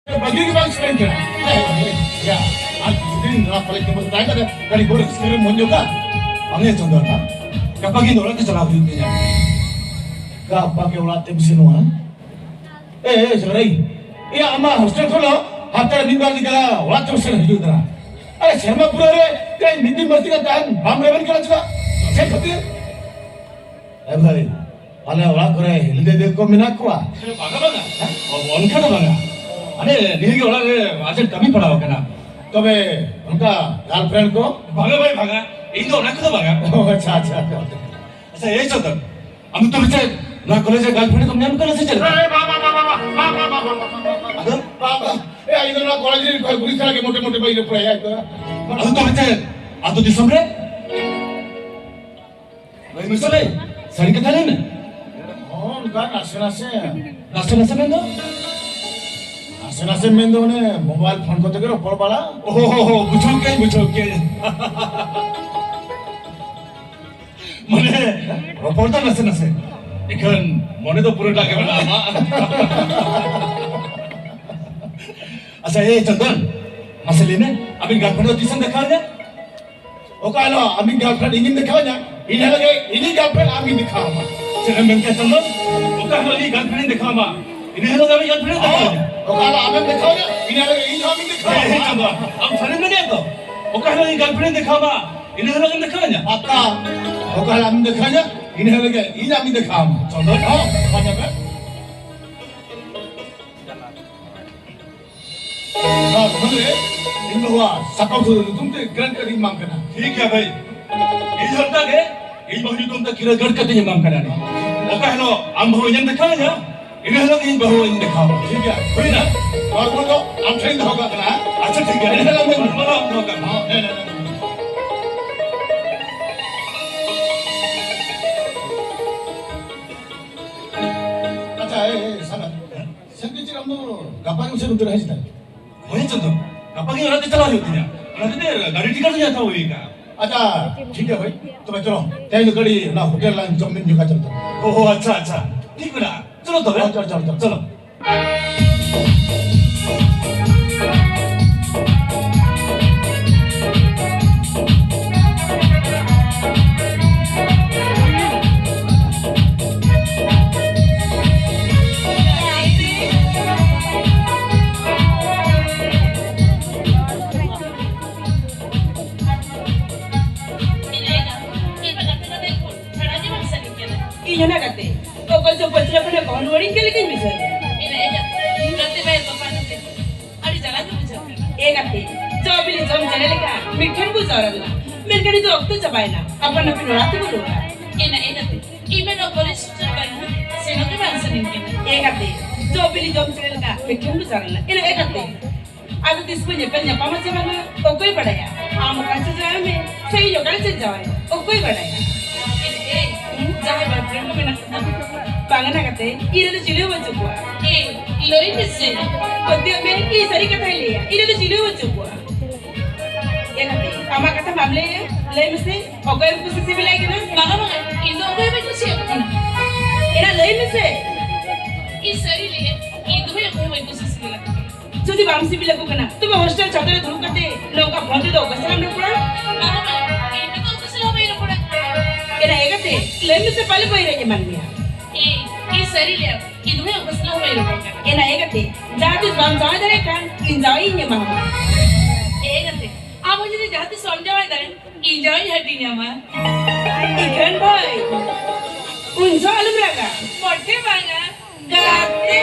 bagi ke bang sekarang kena. Ya, ini nak paling cepat tanya kan kali boleh sekarang munjuk kan? Angin contoh kan? Kapag inolat itu salah itu ya. Kapag inolat itu semua. Sekarang, iya ama hostel kalau haftar दिन बाद निकला उलाट तो sale हिजू दरा अरे शर्मा पूरा रे कहीं नितिन मस्ती का तान हम रेवन करा चुका सेल होती है भाई अरे उलाट करे हिलदे देख को मिना कुआ बागा बागा उनका ना बागा अरे नहीं के उलाट आज कमी पड़ा होगा ना तो बे उनका गर्लफ्रेंड को बागा भाई बागा इन दो उनका तो बागा अच्छा अच्छा अच्छा ये चलता हम तो बिचारे ना कॉलेज गर्लफ्रेंड को नाम कॉलेज से चल बाबा इधर ना कॉलेज में गुरी तरह के मोटे मोटे भाई लोग पढ़ाया तो हम तो बिचारे आ तो दिसम रे भाई मिसले सड़ी के थाले में उनका नासे नासे में दो ने मोबाइल फोन को तो करो पढ़ पाला ओहो बुझो के मने रोपोर्टा नसे इकन मने तो पूरे लागे बना अच्छा ये चंदन मसले ने अभी गर्लफ्रेंड को किसन दिखा ना ओका लो अभी गर्लफ्रेंड इंगिन दिखाओ ना इन्हें लगे इन्हीं गर्लफ्रेंड आमी दिखाओ मा चलो मैं क्या चंदन ओका लो ये गर्लफ्रेंड दिखा मा इन्हें लगे अभी गर्लफ्रेंड दिखा ओका लो आमी दिखाओ ना इन्हें लगे इन आमी दिखाओ ये चंदन अब फरे में नहीं तो ओका लो ये गर्लफ्रेंड दिखा मा इन्हें लगे दिखा ना आपका ओका लो आमी दिखा ना इन्हें लगे इन आमी दिखाओ मा चंदन हाँ पानी में हाँ बोले इन लोगों सकाउ तो तुम तो ग्रैंड करी मांग करना ठीक है भाई ये झलता के ये बहुजी तुम तो किरा गढ़ करते हैं मांग करना नहीं ओका लो हम बहु इंजन दिखा ना इन्हें लोग इन बहु इंजन दिखाओ ठीक है कोई ना और बोलो हम ट्रेन होगा करना अच्छा ठीक है इन्हें लोग बोलो हम होगा हाँ अच्छा साला संगीत हम लोग गप्पा में से उतर है जितना वही चंदन गप्पा की रात चला होती है रात में गाड़ी टिकट जाता हुई का अच्छा ठीक है भाई तो मैं चलो तय तो गड़ी ना होटल लाइन जमीन जुका चलता ओहो अच्छा ठीक है ना चलो तो चलो Ina kate, kau kau pasti apa nak kau nurin ke lagi misal? Ina aja, kate bayar bapak nanti. Ada jalan tu bisa. Kate, jauh pilih jauh jalan leka, mikir pun jalan lah. Mereka itu waktu capai na, apa nak pilih rati pun lupa. Ina te, ime no boleh capai na, seno tu bangsa ni. Kate, jauh pilih jauh jalan leka, mikir pun jalan lah. Ina kate, ada dispunya penyapa macam mana? Okey pada ya, amu kan sejalan me, saya juga kan sejalan. Okey pada ya. Jangan berpikir kau nak bangun kate, ini tu cilu macam apa? Lori bisa. Kau dia main ini sari kata ini, ini tu cilu macam apa? Kate, ama kata family ya, leh mesti, okey aku sisi bila kena. Mama, ini okey betul sih. Ina leh mesti. Ini sari leh, ini tu yang okey betul sih bila. Jadi bangsi bila aku kena, tu hostel catur dulu kate, longga phone tu okey seram nak pura. Mama, ini tu okey seram nak pura. Ina kate, leh mesti paling boleh raja mana? Ini sari leh, ini tu yang okey seram nak pura. Ina kate, jadi bang jauh dari kan, enjoy ini mama. Kate, amu jadi jadi somjawai dari, enjoy hati ni ama. Ikan boy, unsa alam raga, Porte bangga. kate.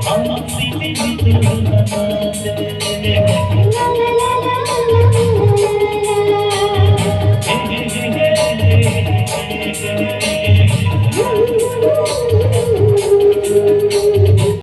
I'm